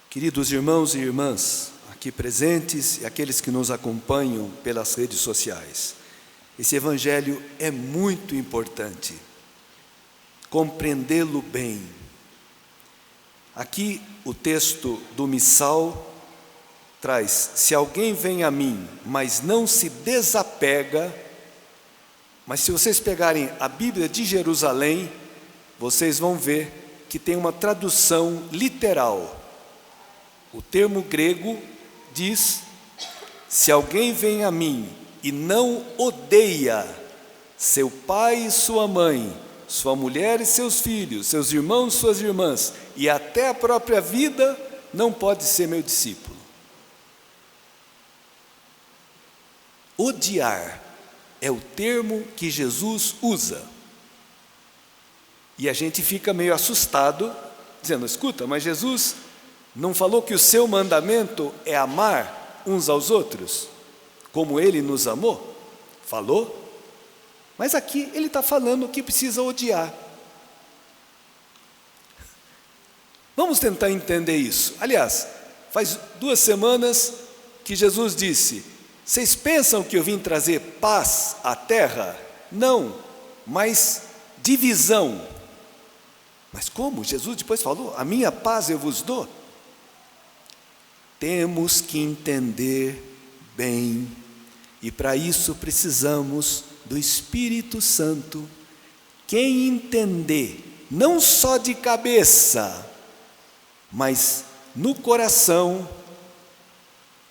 Queridos irmãos e irmãs, aqui presentes e aqueles que nos acompanham pelas redes sociais, esse evangelho é muito importante, compreendê-lo bem. Aqui o texto do missal traz: se alguém vem a mim, mas não se desapega. Mas se vocês pegarem a Bíblia de Jerusalém, vocês vão ver que tem uma tradução literal. O termo grego diz: se alguém vem a mim e não odeia seu pai e sua mãe, sua mulher e seus filhos, seus irmãos e suas irmãs, e até a própria vida, não pode ser meu discípulo. Odiar é o termo que Jesus usa. E a gente fica meio assustado, dizendo: escuta, mas Jesus não falou que o seu mandamento é amar uns aos outros, como Ele nos amou? Falou. Mas aqui Ele está falando que precisa odiar. Vamos tentar entender isso. Aliás, faz 2 semanas que Jesus disse: vocês pensam que eu vim trazer paz à terra? Não, mas divisão. Mas como? Jesus depois falou: a minha paz eu vos dou. Temos que entender bem, e para isso precisamos do Espírito Santo. Quem entender, não só de cabeça, mas no coração,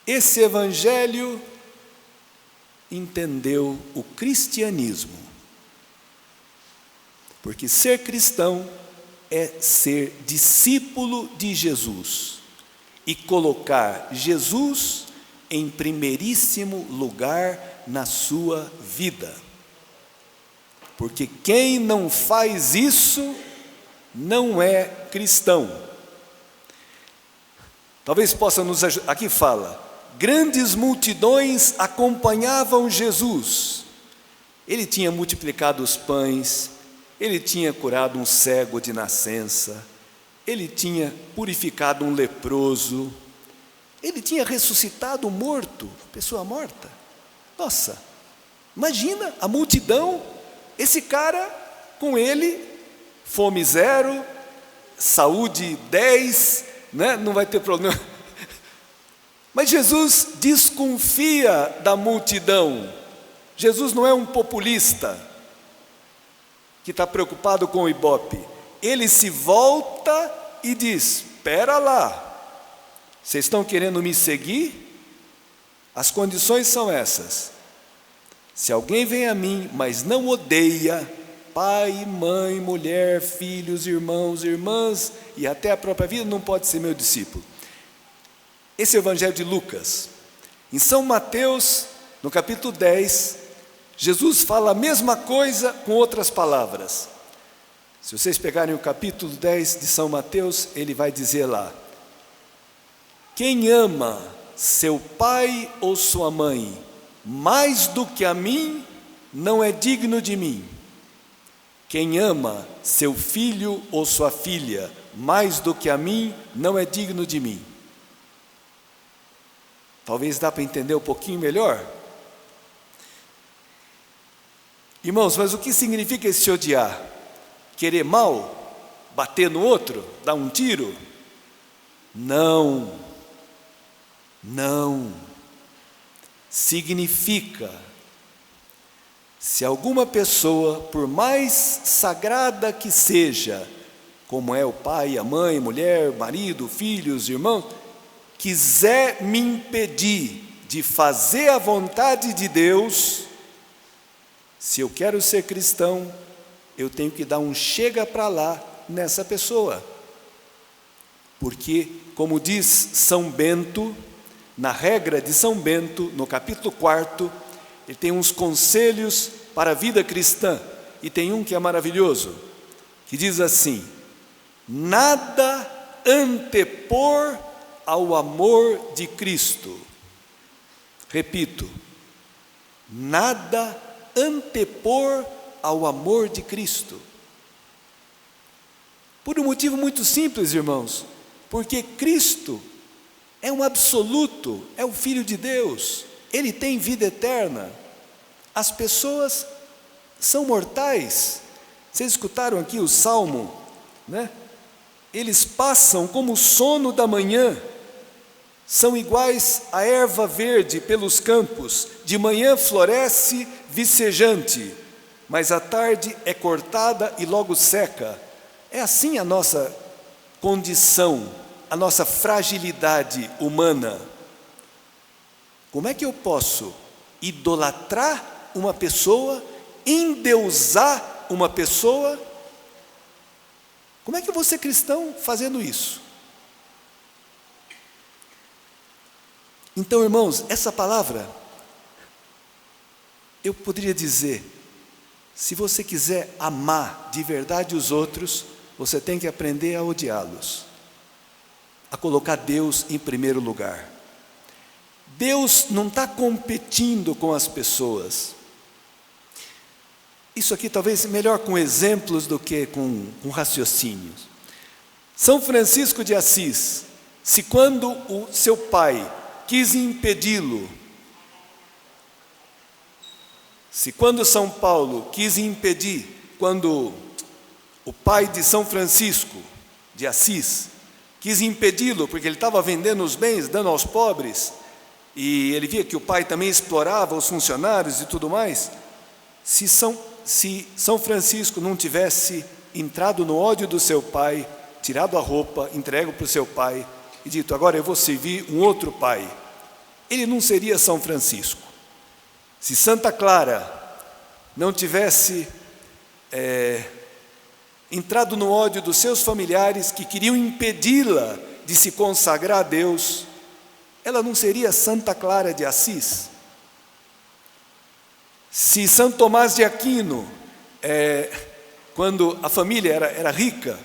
esse evangelho, entendeu o cristianismo. Porque ser cristão é ser discípulo de Jesus e colocar Jesus em primeiríssimo lugar na sua vida. Porque quem não faz isso não é cristão. Talvez possa nos ajudar. Aqui fala: grandes multidões acompanhavam Jesus. Ele tinha multiplicado os pães, ele tinha curado um cego de nascença, ele tinha purificado um leproso, ele tinha ressuscitado um morto, pessoa morta. Nossa, imagina a multidão, esse cara com ele, fome 0, saúde 10, né? Não vai ter problema. Mas Jesus desconfia da multidão. Jesus não é um populista que está preocupado com o Ibope. Ele se volta e diz: espera lá, vocês estão querendo me seguir? As condições são essas: se alguém vem a mim, mas não odeia pai, mãe, mulher, filhos, irmãos, irmãs e até a própria vida, não pode ser meu discípulo. Esse é o evangelho de Lucas. Em São Mateus, no capítulo 10, Jesus fala a mesma coisa com outras palavras. Se vocês pegarem o capítulo 10 de São Mateus, ele vai dizer lá: quem ama seu pai ou sua mãe mais do que a mim, não é digno de mim. Quem ama seu filho ou sua filha mais do que a mim, não é digno de mim. Talvez dá para entender um pouquinho melhor. Irmãos, mas o que significa esse odiar? Querer mal? Bater no outro? Dar um tiro? Não. Não. Significa, se alguma pessoa, por mais sagrada que seja, como é o pai, a mãe, mulher, marido, filhos, irmãos, quiser me impedir de fazer a vontade de Deus, se eu quero ser cristão, eu tenho que dar um chega para lá nessa pessoa. Porque, como diz São Bento, na regra de São Bento, no capítulo 4, ele tem uns conselhos para a vida cristã, e tem um que é maravilhoso, que diz assim: nada antepor ao amor de Cristo. Repito, nada antepor ao amor de Cristo. Por um motivo muito simples, irmãos. porque Cristo é um absoluto, é o Filho de Deus, Ele tem vida eterna. As pessoas são mortais. Vocês escutaram aqui o Salmo, né? Eles passam como o sono da manhã, são iguais à erva verde pelos campos, de manhã floresce vicejante, mas à tarde é cortada e logo seca. É assim a nossa condição, a nossa fragilidade humana. Como é que eu posso idolatrar uma pessoa, endeusar uma pessoa? Como é que eu vou ser cristão fazendo isso? Então, irmãos, essa palavra, eu poderia dizer, se você quiser amar de verdade os outros, você tem que aprender a odiá-los, a colocar Deus em primeiro lugar. Deus não está competindo com as pessoas. Isso aqui talvez melhor com exemplos do que com raciocínios. São Francisco de Assis, se quando o seu pai quis impedi-lo, se quando São Paulo quis impedir, quando o pai de São Francisco de Assis quis impedi-lo, porque ele estava vendendo os bens, dando aos pobres, e ele via que o pai também explorava os funcionários e tudo mais, se São Francisco não tivesse entrado no ódio do seu pai, tirado a roupa, entregue para o seu pai e dito, agora eu vou servir um outro pai, ele não seria São Francisco. Se Santa Clara não tivesse entrado no ódio dos seus familiares que queriam impedi-la de se consagrar a Deus, ela não seria Santa Clara de Assis. Se São Tomás de Aquino, quando a família era rica,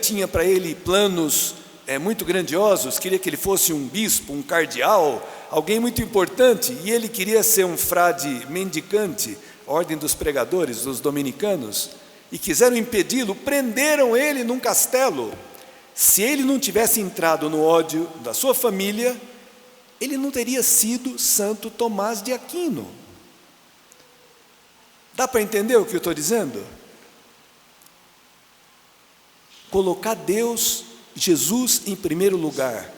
tinha para ele planos muito grandiosos, queria que ele fosse um bispo, um cardeal, alguém muito importante, e ele queria ser um frade mendicante, ordem dos pregadores, dos dominicanos, e quiseram impedi-lo, prenderam ele num castelo. Se ele não tivesse entrado no ódio da sua família, ele não teria sido Santo Tomás de Aquino. Dá para entender o que eu estou dizendo? Colocar Deus, Jesus em primeiro lugar.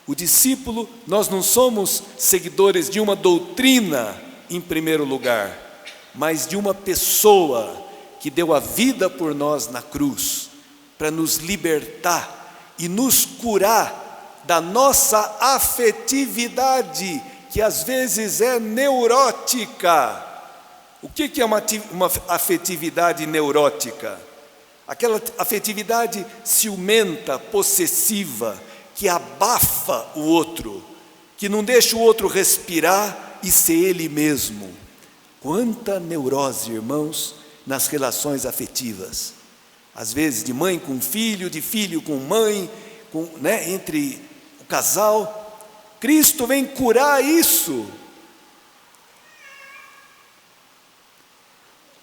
O discípulo, nós não somos seguidores de uma doutrina em primeiro lugar, mas de uma pessoa que deu a vida por nós na cruz, para nos libertar e nos curar da nossa afetividade, que às vezes é neurótica. O que é uma afetividade neurótica? Aquela afetividade ciumenta, possessiva, que abafa o outro, que não deixa o outro respirar e ser ele mesmo. Quanta neurose, irmãos, nas relações afetivas. Às vezes de mãe com filho, de filho com mãe, entre o casal. Cristo vem curar isso.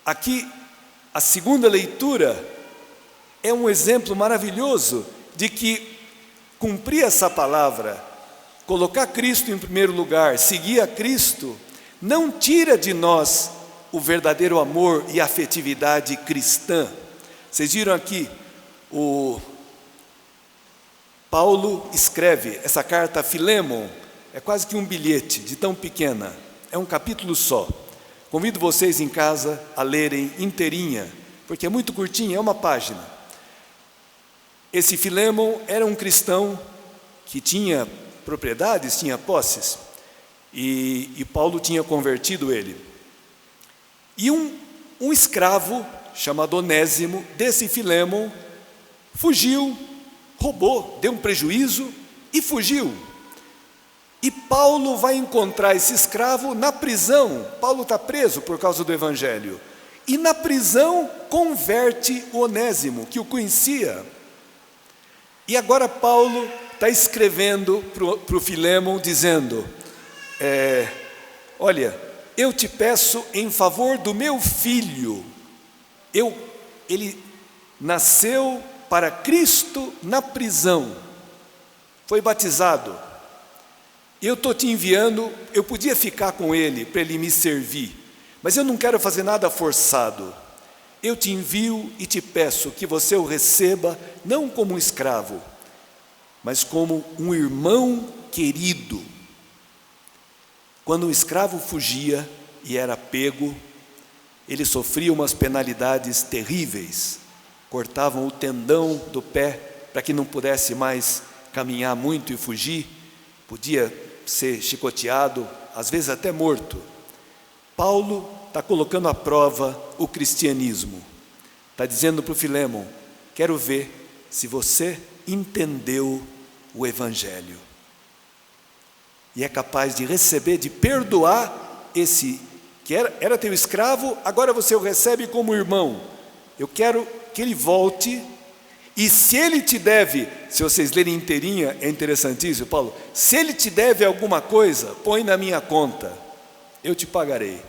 Aqui, a segunda leitura é um exemplo maravilhoso de que cumprir essa palavra, colocar Cristo em primeiro lugar, seguir a Cristo, não tira de nós o verdadeiro amor e afetividade cristã. Vocês viram aqui, o Paulo escreve essa carta a Filémon, é quase que um bilhete, de tão pequena, é um capítulo só. Convido vocês em casa a lerem inteirinha, porque é muito curtinha, é uma página. Esse Filémon era um cristão que tinha propriedades, tinha posses, e Paulo tinha convertido ele. E um escravo chamado Onésimo, desse Filémon, fugiu, roubou, deu um prejuízo e fugiu. E Paulo vai encontrar esse escravo na prisão. Paulo está preso por causa do Evangelho. E na prisão converte o Onésimo, que o conhecia. E agora Paulo está escrevendo para o Filémon, dizendo, olha, eu te peço em favor do meu filho. Ele nasceu para Cristo na prisão, foi batizado. Eu estou te enviando, eu podia ficar com ele para ele me servir, mas eu não quero fazer nada forçado. Eu te envio e te peço que você o receba não como um escravo, mas como um irmão querido. Quando um escravo fugia e era pego, ele sofria umas penalidades terríveis. Cortavam o tendão do pé para que não pudesse mais caminhar muito e fugir. Podia ser chicoteado, às vezes até morto. Paulo está colocando à prova o cristianismo. Está dizendo para o Filémon: quero ver se você entendeu o Evangelho. E é capaz de receber, de perdoar esse que era teu escravo, agora você o recebe como irmão. Eu quero que ele volte, e se ele te deve, se vocês lerem inteirinha, é interessantíssimo, Paulo, se ele te deve alguma coisa, põe na minha conta, eu te pagarei.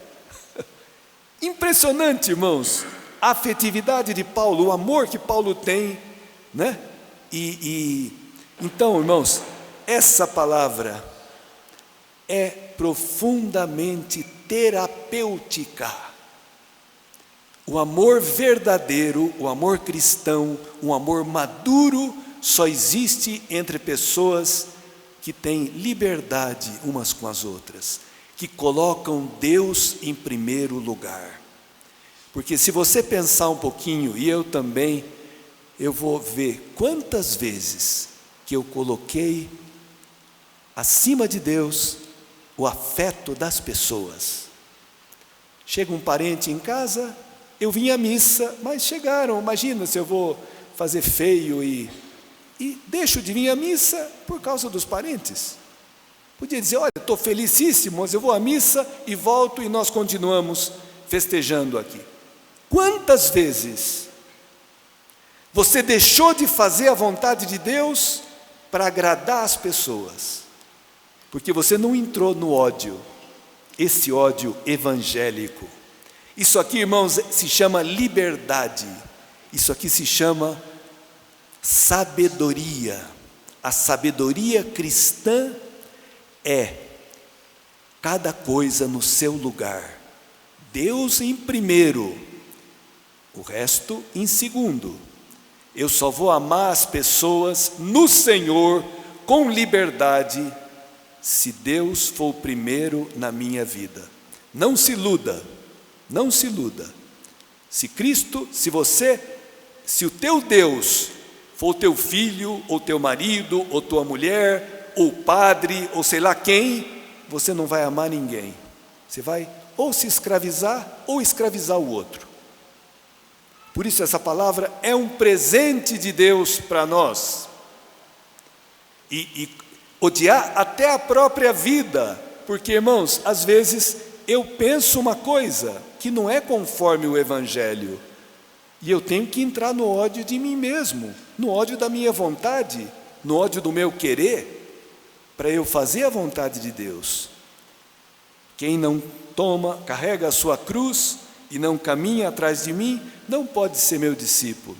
Impressionante, irmãos, a afetividade de Paulo, o amor que Paulo tem, né? Então, irmãos, essa palavra é profundamente terapêutica. O amor verdadeiro, o amor cristão, um amor maduro, só existe entre pessoas que têm liberdade umas com as outras, que colocam Deus em primeiro lugar. Porque se você pensar um pouquinho, e eu também, eu vou ver quantas vezes que eu coloquei acima de Deus o afeto das pessoas. Chega um parente em casa, eu vim à missa, mas chegaram, imagina se eu vou fazer feio e deixo de vir à missa por causa dos parentes. Podia dizer, olha, estou felicíssimo, mas eu vou à missa e volto e nós continuamos festejando aqui. Quantas vezes você deixou de fazer a vontade de Deus para agradar as pessoas? Porque você não entrou no ódio, esse ódio evangélico. Isso aqui, irmãos, se chama liberdade. Isso aqui se chama sabedoria. A sabedoria cristã é cada coisa no seu lugar. Deus em primeiro, o resto em segundo. Eu só vou amar as pessoas no Senhor com liberdade se Deus for o primeiro na minha vida. Não se iluda, não se iluda. Se o teu Deus for o teu filho, ou teu marido, ou tua mulher, ou padre, ou sei lá quem, você não vai amar ninguém. Você vai ou se escravizar, ou escravizar o outro. Por isso essa palavra é um presente de Deus para nós. E odiar até a própria vida, porque, irmãos, às vezes eu penso uma coisa que não é conforme o Evangelho, e eu tenho que entrar no ódio de mim mesmo, no ódio da minha vontade, no ódio do meu querer, para eu fazer a vontade de Deus. Quem não carrega a sua cruz e não caminha atrás de mim, não pode ser meu discípulo.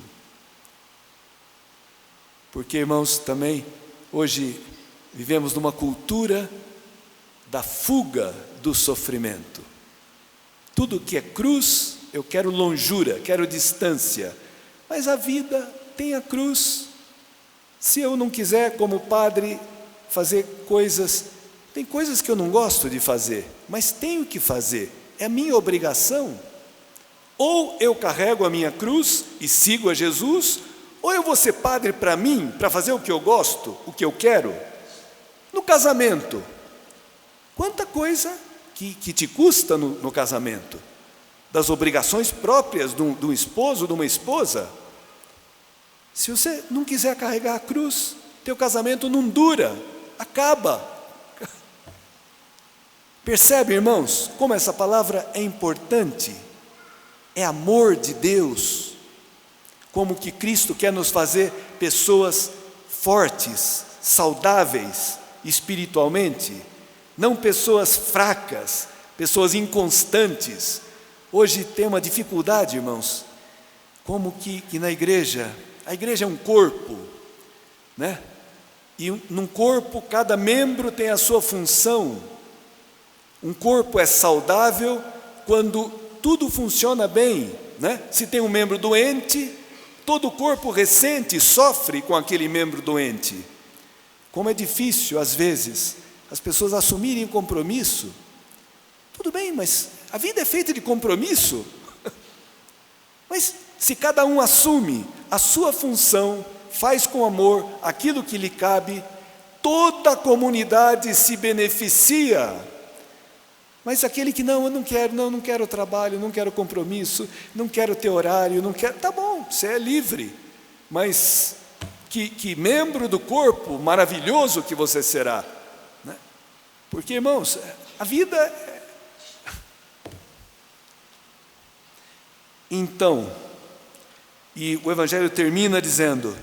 Porque, irmãos, também, hoje vivemos numa cultura da fuga do sofrimento. Tudo que é cruz, eu quero longura, quero distância. Mas a vida tem a cruz. Se eu não quiser, como padre, fazer coisas, tem coisas que eu não gosto de fazer, mas tenho que fazer, é a minha obrigação. Ou eu carrego a minha cruz e sigo a Jesus, ou eu vou ser padre para mim, para fazer o que eu gosto, o que eu quero. No casamento, quanta coisa que te custa no casamento, das obrigações próprias de um esposo, de uma esposa. Se você não quiser carregar a cruz, teu casamento não dura, acaba. Percebe, irmãos, como essa palavra é importante? É amor de Deus, como que Cristo quer nos fazer pessoas fortes, saudáveis espiritualmente, não pessoas fracas, pessoas inconstantes. Hoje tem uma dificuldade, irmãos, como que na igreja a igreja é um corpo, né? E num corpo, cada membro tem a sua função. Um corpo é saudável quando tudo funciona bem, né? Se tem um membro doente, todo o corpo ressente e sofre com aquele membro doente. Como é difícil, às vezes, as pessoas assumirem o compromisso. Tudo bem, mas a vida é feita de compromisso. Mas se cada um assume a sua função, faz com amor aquilo que lhe cabe, toda a comunidade se beneficia. Mas aquele que não, eu não quero trabalho, não quero compromisso, não quero ter horário, não quero, tá bom, você é livre. Mas que membro do corpo maravilhoso que você será, né? Porque, irmãos, a vida Então, e o Evangelho termina dizendo,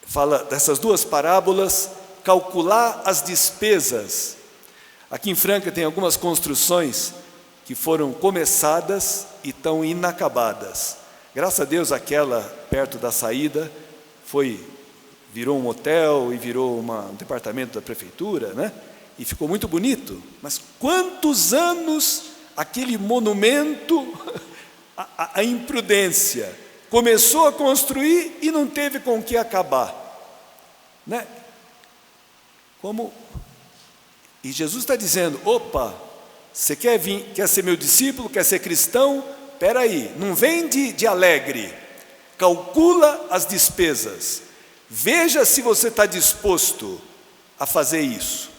fala dessas duas parábolas, calcular as despesas. Aqui em Franca tem algumas construções que foram começadas e estão inacabadas. Graças a Deus, aquela perto da saída virou um hotel e virou um departamento da prefeitura, né? E ficou muito bonito. Mas quantos anos aquele monumento à imprudência começou a construir e não teve com o que acabar, né? E Jesus está dizendo, opa, você quer ser meu discípulo, quer ser cristão? Espera aí, não vem de alegre, calcula as despesas, veja se você está disposto a fazer isso,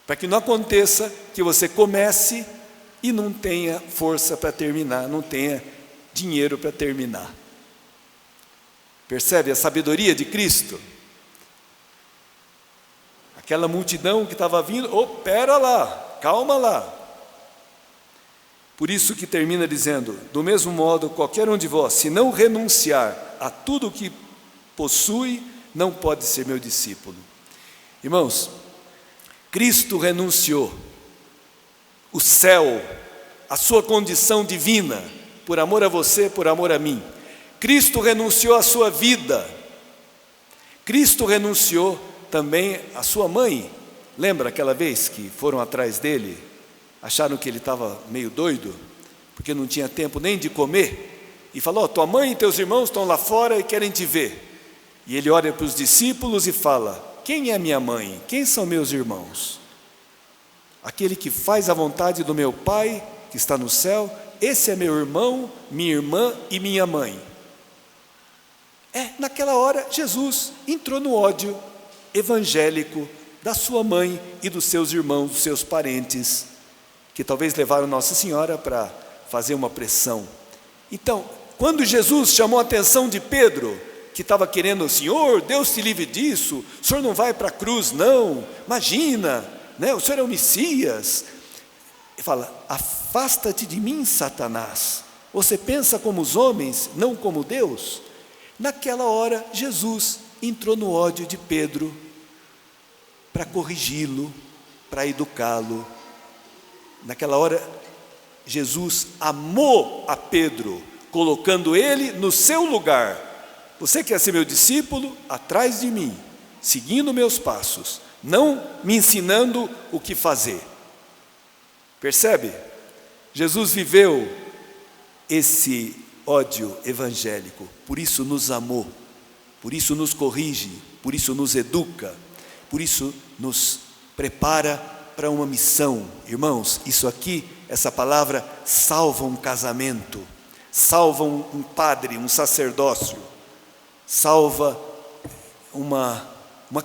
para que não aconteça que você comece e não tenha força para terminar, não tenha dinheiro para terminar. Percebe a sabedoria de Cristo? Aquela multidão que estava vindo, pera lá, calma lá. Por isso que termina dizendo, do mesmo modo, qualquer um de vós, se não renunciar a tudo o que possui, não pode ser meu discípulo. Irmãos, Cristo renunciou o céu, a sua condição divina, por amor a você, por amor a mim. Cristo renunciou a sua vida. Cristo renunciou também a sua mãe. Lembra aquela vez que foram atrás dele, acharam que ele estava meio doido, porque não tinha tempo nem de comer, e falou, tua mãe e teus irmãos estão lá fora e querem te ver. E ele olha para os discípulos e fala, quem é minha mãe? Quem são meus irmãos? Aquele que faz a vontade do meu Pai, que está no céu, esse é meu irmão, minha irmã e minha mãe. Naquela hora, Jesus entrou no ódio evangélico da sua mãe e dos seus irmãos, dos seus parentes, que talvez levaram Nossa Senhora para fazer uma pressão. Então, quando Jesus chamou a atenção de Pedro, que estava querendo, Senhor, Deus te livre disso, o Senhor não vai para a cruz não, imagina, né? O Senhor é o Messias. Ele fala, afasta-te de mim, Satanás, você pensa como os homens, não como Deus? Naquela hora, Jesus entrou no ódio de Pedro, para corrigi-lo, para educá-lo. Naquela hora, Jesus amou a Pedro, colocando ele no seu lugar. Você quer ser meu discípulo? Atrás de mim, seguindo meus passos, não me ensinando o que fazer. Percebe? Jesus viveu esse ódio evangélico, por isso nos amou, por isso nos corrige, por isso nos educa, por isso nos prepara para uma missão. Irmãos, isso aqui, essa palavra salva um casamento, salva um padre, um sacerdócio, salva uma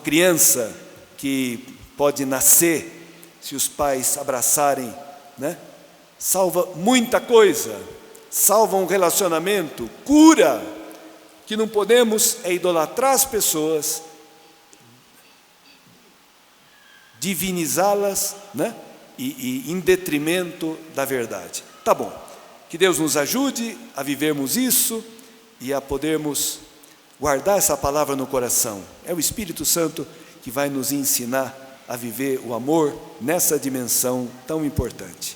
criança que pode nascer se os pais abraçarem, né? Salva muita coisa, salva um relacionamento, cura. Que não podemos idolatrar as pessoas, divinizá-las, né? E em detrimento da verdade. Tá bom, que Deus nos ajude a vivermos isso e a podermos guardar essa palavra no coração. É o Espírito Santo que vai nos ensinar a viver o amor nessa dimensão tão importante.